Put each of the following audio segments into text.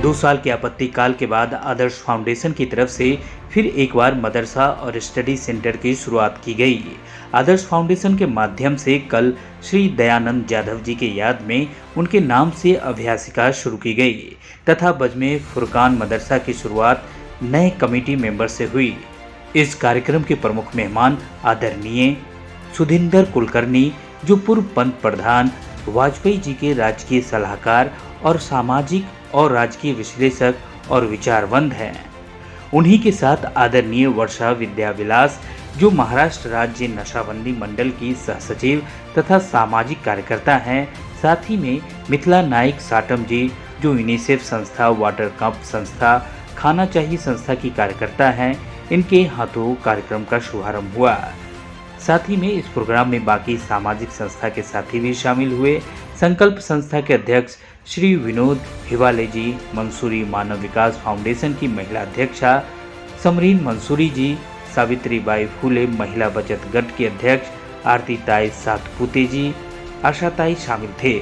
2 साल के आपत्तिकाल के बाद आदर्श फाउंडेशन की तरफ से फिर एक बार मदरसा और स्टडी सेंटर की शुरुआत की गई। आदर्श फाउंडेशन के माध्यम से कल श्री दयानंद जाधव जी के याद में उनके नाम से अभ्यासिका शुरू की गई तथा बजमे फुरकान मदरसा की शुरुआत नए कमेटी मेंबर से हुई। इस कार्यक्रम के प्रमुख मेहमान आदरणीय सुधिंदर कुलकर्णी, जो पूर्व पंत प्रधान, वाजपेयी जी के राजकीय सलाहकार और सामाजिक और राजकीय विश्लेषक और विचारवंत हैं। उन्हीं के साथ आदरणीय वर्षा विद्याविलास, जो महाराष्ट्र राज्य नशाबंदी मंडल की सहसचिव तथा सामाजिक कार्यकर्ता हैं। साथ ही में मिथिला नाइक साटम जी, जो यूनिसेफ संस्था, वाटर कप संस्था, खाना चाहिए संस्था की कार्यकर्ता हैं। इनके हाथों कार्यक्रम का शुभारंभ हुआ। साथ ही में इस प्रोग्राम में बाकी सामाजिक संस्था के साथी भी शामिल हुए। संकल्प संस्था के अध्यक्ष श्री विनोद हिवाले जी, मंसूरी मानव विकास फाउंडेशन की महिला अध्यक्षा समरीन मंसूरी जी, सावित्रीबाई फूले महिला बचत गट की अध्यक्ष आरती ताई सातपुते जी, आशा ताई शामिल थे।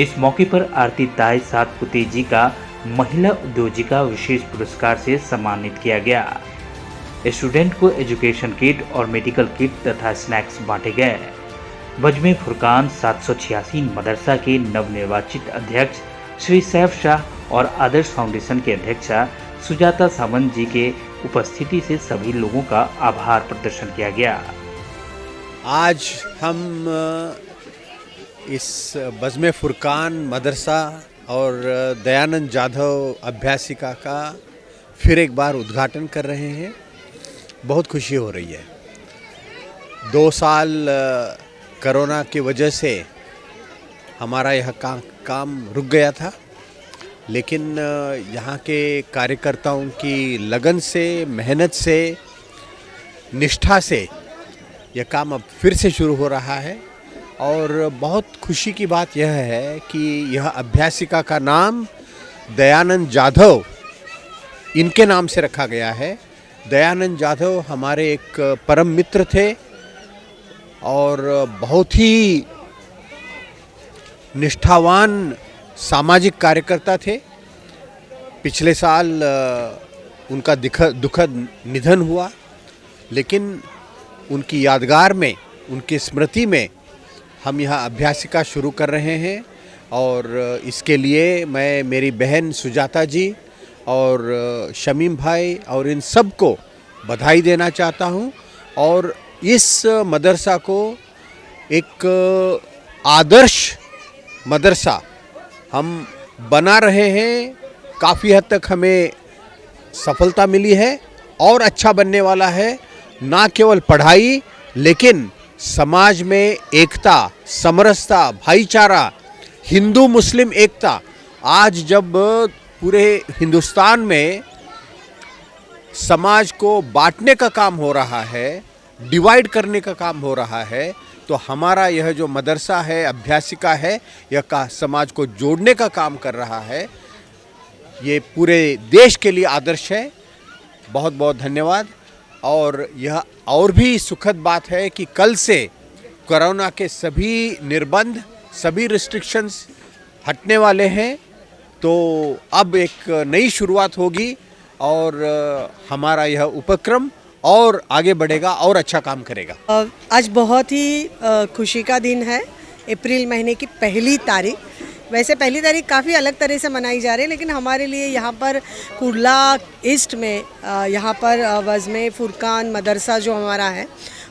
इस मौके पर आरती ताई सातपुते जी का महिला उद्योजिका विशेष पुरस्कार से सम्मानित किया गया। स्टूडेंट को एजुकेशन किट और मेडिकल किट तथा स्नैक्स बांटे गए। बजमे फुरकान 786 मदरसा के नवनिर्वाचित अध्यक्ष श्री सैफ शाह और आदर्श फाउंडेशन के अध्यक्षा सुजाता सावंत जी के उपस्थिति से सभी लोगों का आभार प्रदर्शन किया गया। आज हम इस बजमे फुरकान मदरसा और दयानंद जाधव अभ्यासिका का फिर एक बार उद्घाटन कर रहे हैं। बहुत खुशी हो रही है। 2 साल कोरोना की वजह से हमारा यह काम रुक गया था, लेकिन यहाँ के कार्यकर्ताओं की लगन से, मेहनत से, निष्ठा से यह काम अब फिर से शुरू हो रहा है। और बहुत खुशी की बात यह है कि यह अभ्यासिका का नाम दयानंद जाधव इनके नाम से रखा गया है। दयानंद जाधव हमारे एक परम मित्र थे और बहुत ही निष्ठावान सामाजिक कार्यकर्ता थे। पिछले साल उनका दुखद निधन हुआ, लेकिन उनकी यादगार में, उनकी स्मृति में हम यह अभ्यासिका शुरू कर रहे हैं। और इसके लिए मैं मेरी बहन सुजाता जी और शमीम भाई और इन सब को बधाई देना चाहता हूँ। और इस मदरसा को एक आदर्श मदरसा हम बना रहे हैं। काफ़ी हद तक हमें सफलता मिली है और अच्छा बनने वाला है। ना केवल पढ़ाई, लेकिन समाज में एकता, समरसता, भाईचारा, हिंदू मुस्लिम एकता। आज जब पूरे हिंदुस्तान में समाज को बांटने का काम हो रहा है, डिवाइड करने का काम हो रहा है, तो हमारा यह जो मदरसा है, अभ्यासिका है, यह समाज को जोड़ने का काम कर रहा है। ये पूरे देश के लिए आदर्श है। बहुत बहुत धन्यवाद। और यह और भी सुखद बात है कि कल से कोरोना के सभी निर्बंध, सभी रिस्ट्रिक्शंस हटने वाले हैं। तो अब एक नई शुरुआत होगी और हमारा यह उपक्रम और आगे बढ़ेगा और अच्छा काम करेगा। आज बहुत ही खुशी का दिन है। अप्रैल महीने की पहली तारीख। वैसे पहली तारीख काफ़ी अलग तरह से मनाई जा रही है, लेकिन हमारे लिए यहाँ पर कुर्ला ईस्ट में यहाँ पर बजमे फुरकान मदरसा जो हमारा है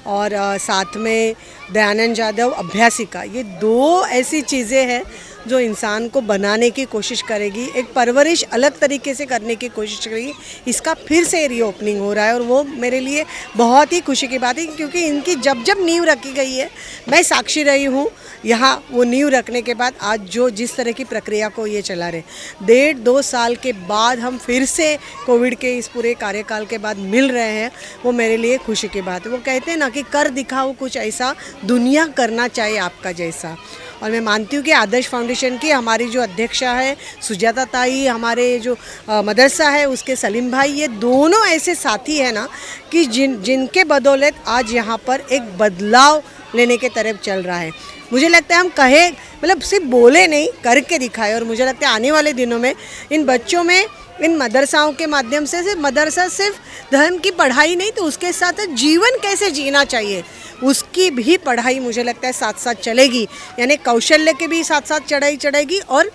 और साथ में दयानंद जाधव अभ्यासिका, ये 2 ऐसी चीज़ें हैं जो इंसान को बनाने की कोशिश करेगी, एक परवरिश अलग तरीके से करने की कोशिश करेगी। इसका फिर से रीओपनिंग हो रहा है और वो मेरे लिए बहुत ही खुशी की बात है, क्योंकि इनकी जब जब नींव रखी गई है, मैं साक्षी रही हूँ यहाँ। वो नींव रखने के बाद आज जो जिस तरह की प्रक्रिया को ये चला रहे, 1.5-2 साल के बाद हम फिर से कोविड के इस पूरे कार्यकाल के बाद मिल रहे हैं, वो मेरे लिए खुशी की बात है। वो कहते हैं ना कि कर दिखाओ कुछ ऐसा, दुनिया करना चाहिए आपका जैसा। और मैं मानती हूँ कि आदर्श फाउंडेशन की हमारी जो अध्यक्षा है सुजाता ताई, हमारे जो मदरसा है उसके सलीम भाई, ये दोनों ऐसे साथी हैं ना कि जिनके बदौलत आज यहाँ पर एक बदलाव लेने के तरफ चल रहा है। मुझे लगता है हम कहे मतलब सिर्फ बोले नहीं करके दिखाए। और मुझे लगता है आने वाले दिनों में इन बच्चों में इन मदरसाओं के माध्यम से सिर्फ मदरसा सिर्फ धर्म की पढ़ाई नहीं तो उसके साथ जीवन कैसे जीना चाहिए उसकी भी पढ़ाई मुझे लगता है साथ साथ चलेगी। यानी कौशल्य के भी साथ साथ चढ़ाई और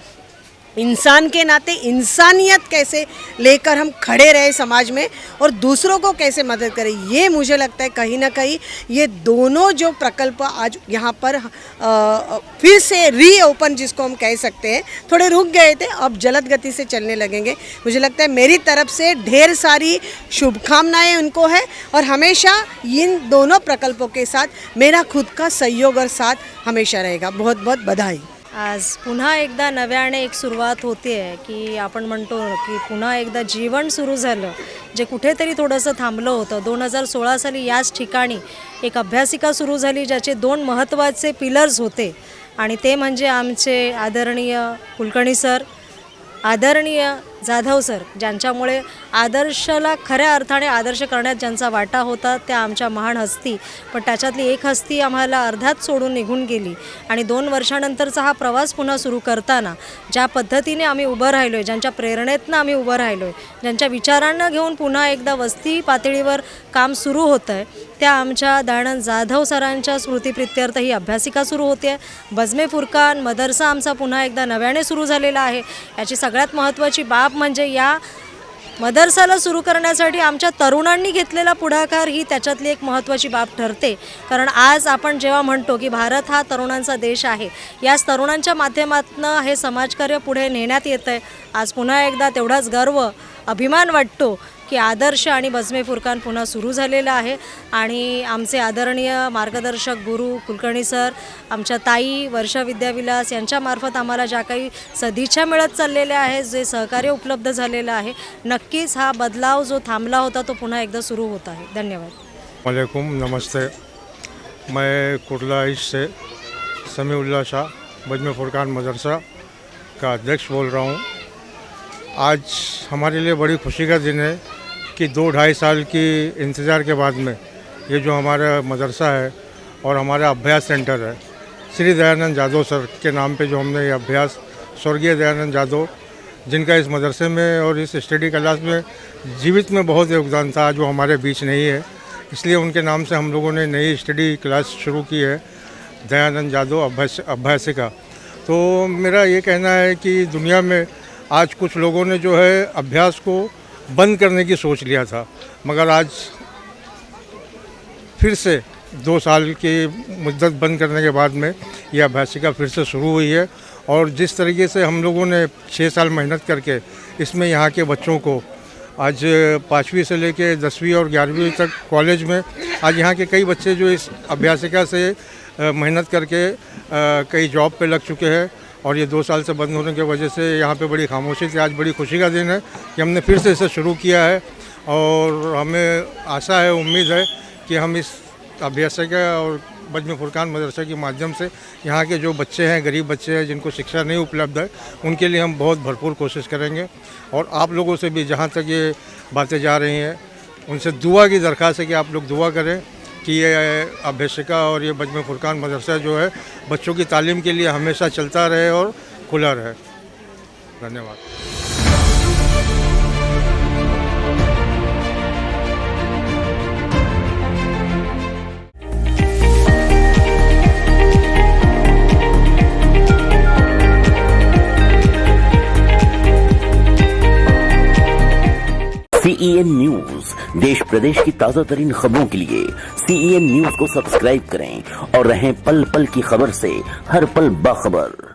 इंसान के नाते इंसानियत कैसे लेकर हम खड़े रहे समाज में और दूसरों को कैसे मदद करें, ये मुझे लगता है कहीं ना कहीं ये दोनों जो प्रकल्प आज यहाँ पर फिर से रीओपन जिसको हम कह सकते हैं, थोड़े रुक गए थे अब जलद गति से चलने लगेंगे। मुझे लगता है मेरी तरफ से ढेर सारी शुभकामनाएं उनको है और हमेशा इन दोनों प्रकल्पों के साथ मेरा खुद का सहयोग और साथ हमेशा रहेगा। बहुत बहुत बधाई। आज पुन्हा एकदा नव्याने एक सुरुवात होते आहे की आपण म्हणतो की पुन्हा एकदा जीवन सुरू झालं जे कुठेतरी थोडंसं थांबलं होतं। 2016 साली याच ठिकाणी एक अभ्यासिका सुरू झाली ज्याचे 2 महत्त्वाचे पिलर्स होते आणि ते म्हणजे आमचे आदरणीय कुलकर्णी सर, आदरणीय जाधव सर, ज्यांच्यामुळे आदर्शला खऱ्या अर्थाने आदर्श करण्यात ज्यांचा वाटा होता त्या आमच्या महान हस्ती। पण त्याच्यातली एक हस्ती आम्हाला अर्ध्यात सोडून निघून गेली आणि 2 वर्षानंतरचा हा प्रवास पुन्हा सुरू करताना ज्या पद्धतीने आम्ही उभं राहिलो आहे, ज्यांच्या प्रेरणेतनं आम्ही उभं राहिलो आहे, ज्यांच्या विचारांना घेऊन पुन्हा एकदा वस्ती पातळीवर काम सुरू होतं आहे, त्या आमच्या दयानंद जाधव सरांच्या स्मृतिप्रित्यर्थ ही अभ्यासिका सुरू होते आहे। बजमे फुरकान मदरसा आमचा पुन्हा एकदा नव्याने सुरू झालेला आहे। याची सगळ्यात महत्त्वाची बाब म्हणजे या मदरसाला सुरू करण्यासाठी आमच्या तरुणांनी घेतलेला पुढाकार ही त्याच्यातली एक महत्त्वाची बाब ठरते। कारण आज आपण जेव्हा म्हणतो की भारत हा तरुणांचा देश आहे, याच तरुणांच्या माध्यमातून हे समाजकार्य पुढे नेण्यात येतं आहे। आज पुन्हा एकदा तेवढाच गर्व अभिमान वाटतो की आदर्श आणि बजमे फुरकान पुन्हा सुरू झालेला आहे आणि आमचे आदरणीय मार्गदर्शक गुरु कुलकर्णी सर, आमच्या ताई वर्षा विद्याविलास यांच्यामार्फत आम्हाला ज्या काही सदिच्छा मिळत चाललेल्या आहेत, जे सहकार्य उपलब्ध झालेलं आहे, नक्कीच हा बदलाव जो थांबला होता तो पुन्हा एकदा सुरू होत आहे। धन्यवाद। वालेकुम नमस्ते। मैं कुर्ला ईस्ट से समीउल्लाह शाह बजमे फुरकान मदरसा का अध्यक्ष बोल रहा हूँ। आज हमारे लिए बड़ी खुशी का दिन है कि 2-2.5 साल की इंतज़ार के बाद में ये जो हमारा मदरसा है और हमारा अभ्यास सेंटर है, श्री दयानंद जाधव सर के नाम पे जो हमने ये अभ्यास, स्वर्गीय दयानंद जाधव जिनका इस मदरसे में और इस स्टडी क्लास में जीवित में बहुत योगदान था, जो हमारे बीच नहीं है, इसलिए उनके नाम से हम लोगों ने नई स्टडी क्लास शुरू की है, दयानंद जाधव अभ्यासिका। तो मेरा ये कहना है कि दुनिया में आज कुछ लोगों ने जो है अभ्यास को बंद करने की सोच लिया था, मगर आज फिर से 2 साल की मुद्दत बंद करने के बाद में ये अभ्यासिका फिर से शुरू हुई है। और जिस तरीके से हम लोगों ने 6 साल मेहनत करके इसमें यहाँ के बच्चों को आज 5वीं से लेके 10वीं और 11वीं तक कॉलेज में आज यहाँ के कई बच्चे जो इस अभ्यासिका से मेहनत करके कई जॉब पे लग चुके हैं और ये 2 साल से बंद होने की वजह से यहाँ पे बड़ी खामोशी थी। आज बड़ी खुशी का दिन है कि हमने फिर से इसे शुरू किया है और हमें आशा है, उम्मीद है कि हम इस अभ्यासिका और बजमे फुरकान मदरसा के माध्यम से यहाँ के जो बच्चे हैं, गरीब बच्चे हैं जिनको शिक्षा नहीं उपलब्ध है, उनके लिए हम बहुत भरपूर कोशिश करेंगे। और आप लोगों से भी जहाँ तक ये बातें जा रही हैं, उनसे दुआ की दरख्वास्त है कि आप लोग दुआ करें कि ये अभ्यासिका और ये बजमे फुरकान मदरसा जो है बच्चों की तालीम के लिए हमेशा चलता रहे और खुला रहे। धन्यवाद। CEN न्यूज देश प्रदेश की ताजा तरीन खबरों के लिए CEN न्यूज को सब्सक्राइब करें और रहें पल पल की खबर से हर पल बाखबर।